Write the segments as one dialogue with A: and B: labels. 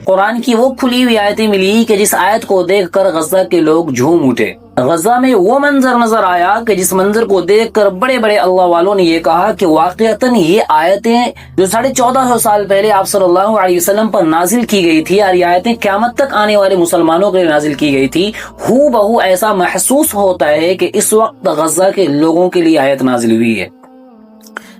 A: قرآن کی وہ کھلی ہوئی آیتیں ملی کہ جس آیت کو دیکھ کر غزہ کے لوگ جھوم اٹھے۔ غزہ میں وہ منظر نظر آیا کہ جس منظر کو دیکھ کر بڑے بڑے اللہ والوں نے یہ کہا کہ واقعتاً یہ آیتیں جو 1450 سال پہلے آپ صلی اللہ علیہ وسلم پر نازل کی گئی تھی، اور یہ آیتیں قیامت تک آنے والے مسلمانوں کے لیے نازل کی گئی تھی، ہو بہو ایسا محسوس ہوتا ہے کہ اس وقت غزہ کے لوگوں کے لیے آیت نازل ہوئی ہے۔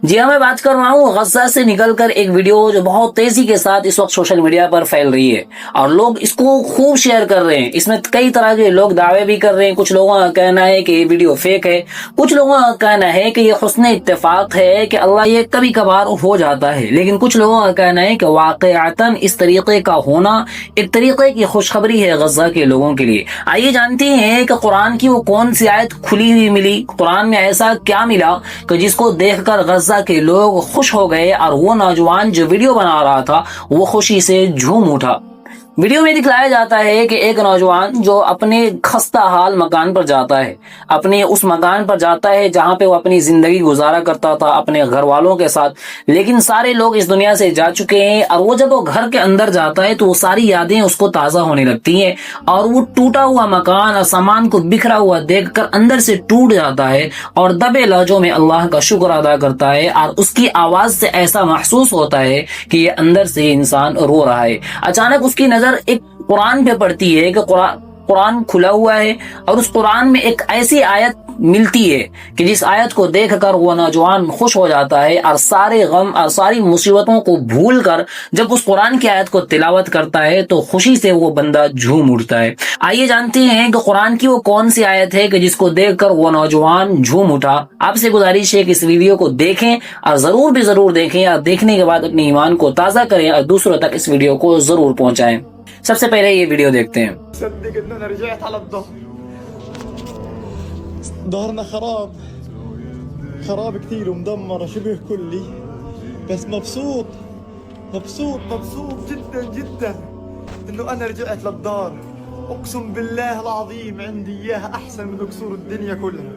A: جی ہاں، میں بات کر رہا ہوں غزہ سے نکل کر ایک ویڈیو جو بہت تیزی کے ساتھ اس وقت سوشل میڈیا پر پھیل رہی ہے، اور لوگ اس کو خوب شیئر کر رہے ہیں۔ اس میں کئی طرح کے لوگ دعوے بھی کر رہے ہیں۔ کچھ لوگوں کا کہنا ہے کہ یہ ویڈیو فیک ہے، کچھ لوگوں کا کہنا ہے کہ یہ حسن اتفاق ہے کہ اللہ یہ کبھی کبھار ہو جاتا ہے، لیکن کچھ لوگوں کا کہنا ہے کہ واقعتاً اس طریقے کا ہونا ایک طریقے کی خوشخبری ہے غزہ کے لوگوں کے لیے۔ آئیے جانتے ہیں کہ قرآن کی وہ کون سی آیت کھلی ہوئی ملی، قرآن میں ایسا کیا ملا کہ جس کو دیکھ کر غزہ کے لوگ خوش ہو گئے، اور وہ نوجوان جو ویڈیو بنا رہا تھا وہ خوشی سے جھوم اٹھا۔ ویڈیو میں دکھلایا جاتا ہے کہ ایک نوجوان جو اپنے خستہ حال مکان پر جاتا ہے، اپنے اس مکان پر جاتا ہے جہاں پہ وہ اپنی زندگی گزارا کرتا تھا اپنے گھر والوں کے ساتھ، لیکن سارے لوگ اس دنیا سے جا چکے ہیں، اور وہ جب وہ گھر کے اندر جاتا ہے تو وہ ساری یادیں اس کو تازہ ہونے لگتی ہیں، اور وہ ٹوٹا ہوا مکان اور سامان کو بکھرا ہوا دیکھ کر اندر سے ٹوٹ جاتا ہے، اور دبے لہجوں میں اللہ کا شکر ادا کرتا ہے، اور اس کی آواز سے ایسا محسوس ہوتا ہے کہ یہ اندر سے انسان رو رہا ہے۔ اچانک اس کی نظر ایک قرآن پہ پڑتی ہے کہ قرآن کھلا ہوا ہے، اور اس قرآن میں ایک ایسی آیت ملتی ہے کہ جس آیت کو دیکھ کر وہ نوجوان خوش ہو جاتا ہے، اور سارے غم اور ساری مصیبتوں کو بھول کر جب اس قرآن کی آیت کو تلاوت کرتا ہے تو خوشی سے وہ بندہ جھوم اٹھتا ہے۔ آئیے جانتے ہیں کہ قرآن کی وہ کون سی آیت ہے کہ جس کو دیکھ کر وہ نوجوان جھوم اٹھا۔ آپ سے گزارش ہے کہ اس ویڈیو کو دیکھیں، اور ضرور دیکھیں، اور دیکھنے کے بعد اپنے ایمان کو تازہ کریں اور دوسروں تک اس ویڈیو کو ضرور پہنچائیں۔ سب سے پہلے یہ ویڈیو دیکھتے ہیں۔
B: صدق ان انا رجعت على الظهر. ظهرنا خراب كثير ومدمر شبه كلي، بس مبسوط جدا انه انا رجعت للدار. اقسم بالله العظيم عندي اياها احسن من قصور الدنيا كلها.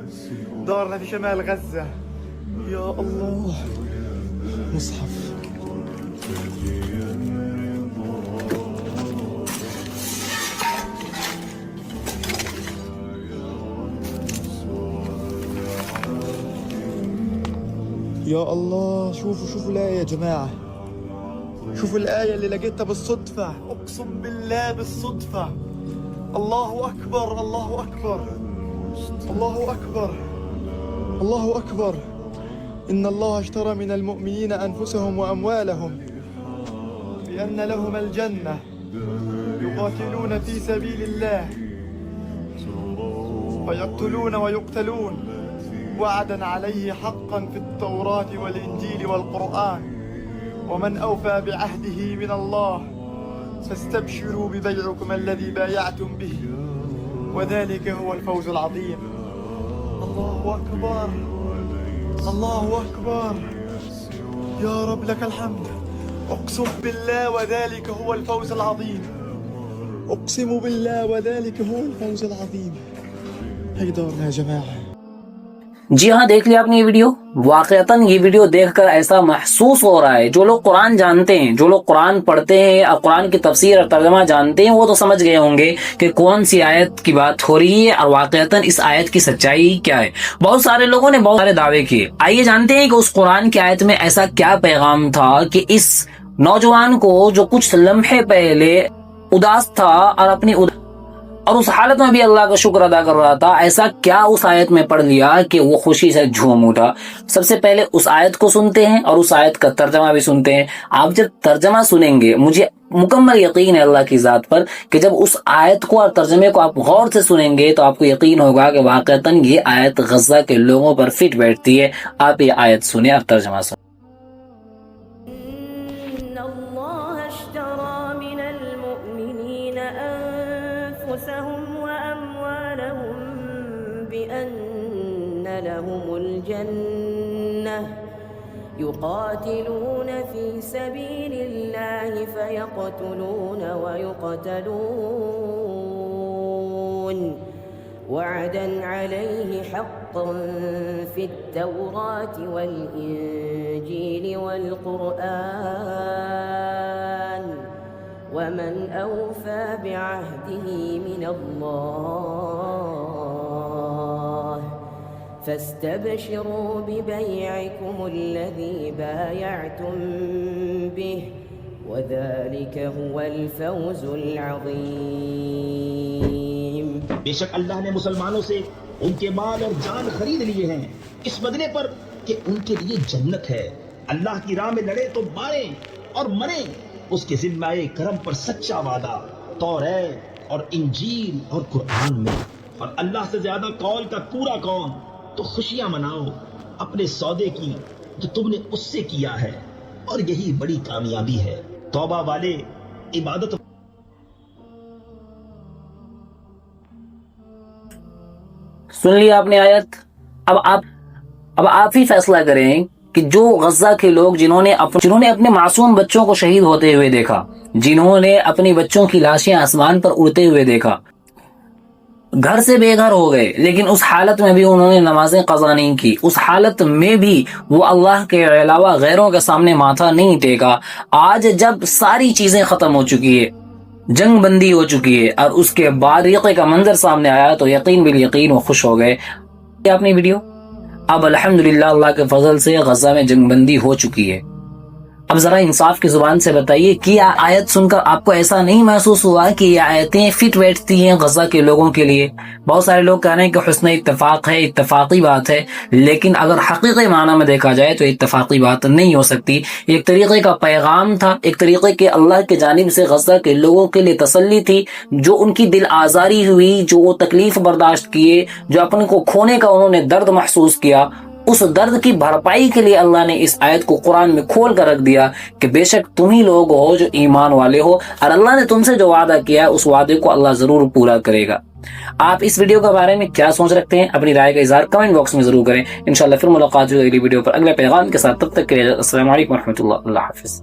B: دارنا في شمال غزة. يا الله، مصحف. يا الله، شوفوا الآية يا جماعة، شوفوا الآية اللي لقيتها بالصدفة، أقسم بالله بالصدفة. الله أكبر الله أكبر الله أكبر الله أكبر. إن الله اشترى من المؤمنين أنفسهم وأموالهم بأن لهم الجنة يقاتلون في سبيل الله فيقتلون ويقتلون وعدا عليه حقا في التوراة والإنجيل والقرآن ومن أوفى بعهده من الله فاستبشروا ببيعكم الذي بايعتم به وذلك هو الفوز العظيم. الله أكبر الله أكبر، يا رب لك الحمد. أقسم بالله وذلك هو الفوز العظيم، أقسم بالله وذلك هو الفوز العظيم. هي دورنا يا جماعة.
A: جی ہاں، دیکھ لیا آپ نے یہ ویڈیو۔ واقعتاً یہ ویڈیو دیکھ کر ایسا محسوس ہو رہا ہے، جو لوگ قرآن جانتے ہیں، جو لوگ قرآن پڑھتے ہیں اور قرآن کی تفسیر اور ترجمہ جانتے ہیں، وہ تو سمجھ گئے ہوں گے کہ کون سی آیت کی بات ہو رہی ہے اور واقعتاً اس آیت کی سچائی کیا ہے۔ بہت سارے لوگوں نے بہت سارے دعوے کیے۔ آئیے جانتے ہیں کہ اس قرآن کی آیت میں ایسا کیا پیغام تھا کہ اس نوجوان کو جو کچھ لمحے پہلے اداس تھا اور اس حالت میں بھی اللہ کا شکر ادا کر رہا تھا، ایسا کیا اس آیت میں پڑھ لیا کہ وہ خوشی سے جھوم اٹھا۔ سب سے پہلے اس آیت کو سنتے ہیں اور اس آیت کا ترجمہ بھی سنتے ہیں۔ آپ جب ترجمہ سنیں گے، مجھے مکمل یقین ہے اللہ کی ذات پر کہ جب اس آیت کو اور ترجمے کو آپ غور سے سنیں گے تو آپ کو یقین ہوگا کہ واقعتاً یہ آیت غزہ کے لوگوں پر فٹ بیٹھتی ہے۔ آپ یہ آیت سنیں اور ترجمہ سنیں۔
C: بأن لهم الجنة يقاتلون في سبيل الله فيقتلون ويقتلون وعدا عليه حقا في التوراة والإنجيل والقرآن ومن أوفى بعهده من الله فاستبشروا ببيعكم الذي بايعتم به وذلك هو الفوز العظيم.
D: بے شک اللہ نے مسلمانوں سے ان کے مال اور جان خرید لیے ہیں اس بدلے پر کہ ان کے لیے جنت ہے. اللہ کی راہ میں لڑے تو ماریں اور مریں. اس کے ذمہ کرم پر سچا وعدہ توریت اور انجیل اور قرآن میں. اور اللہ سے زیادہ قول کا پورا کون؟ تو خوشیاں مناؤ اپنے سودے کی جو تم نے اس سے کیا ہے اور یہی بڑی کامیابی ہے. توبہ والے عبادت
A: سن لیا آپ نے آیت. اب آپ ہی فیصلہ کریں کہ جو غزہ کے لوگ جنہوں نے اپنے معصوم بچوں کو شہید ہوتے ہوئے دیکھا، جنہوں نے اپنی بچوں کی لاشیں آسمان پر اڑتے ہوئے دیکھا، گھر سے بے گھر ہو گئے، لیکن اس حالت میں بھی انہوں نے نمازیں قضا نہیں کی، اس حالت میں بھی وہ اللہ کے علاوہ غیروں کے سامنے ماتھا نہیں ٹیکا. آج جب ساری چیزیں ختم ہو چکی ہے، جنگ بندی ہو چکی ہے، اور اس کے بعد ریقے کا منظر سامنے آیا تو یقین بالیقین وہ خوش ہو گئے. اپنی ویڈیو اب الحمدللہ اللہ کے فضل سے غزہ میں جنگ بندی ہو چکی ہے. اب ذرا انصاف کی زبان سے بتائیے کہ یہ آیت سن کر آپ کو ایسا نہیں محسوس ہوا کہ یہ آیتیں فٹ بیٹھتی ہیں غزہ کے لوگوں کے لیے؟ بہت سارے لوگ کہہ رہے ہیں کہ حسن اتفاق ہے، اتفاقی بات ہے، لیکن اگر حقیقی معنی میں دیکھا جائے تو اتفاقی بات نہیں ہو سکتی. ایک طریقے کا پیغام تھا، ایک طریقے کے اللہ کی جانب سے غزہ کے لوگوں کے لیے تسلی تھی، جو ان کی دل آزاری ہوئی، جو وہ تکلیف برداشت کیے، جو اپنے کو کھونے کا انہوں نے درد محسوس کیا، اس درد کی بھرپائی کے لیے اللہ نے اس آیت کو قرآن میں کھول کر رکھ دیا کہ بے شک تم ہی لوگ ہو جو ایمان والے ہو، اور اللہ نے تم سے جو وعدہ کیا اس وعدے کو اللہ ضرور پورا کرے گا. آپ اس ویڈیو کے بارے میں کیا سوچ رکھتے ہیں؟ اپنی رائے کا اظہار کمنٹ باکس میں ضرور کریں. انشاءاللہ پھر ملاقات ہوگی اگلی ویڈیو پر اگلے پیغام کے ساتھ. تب تک کے لیے السلام علیکم ورحمۃ اللہ. اللہ حافظ.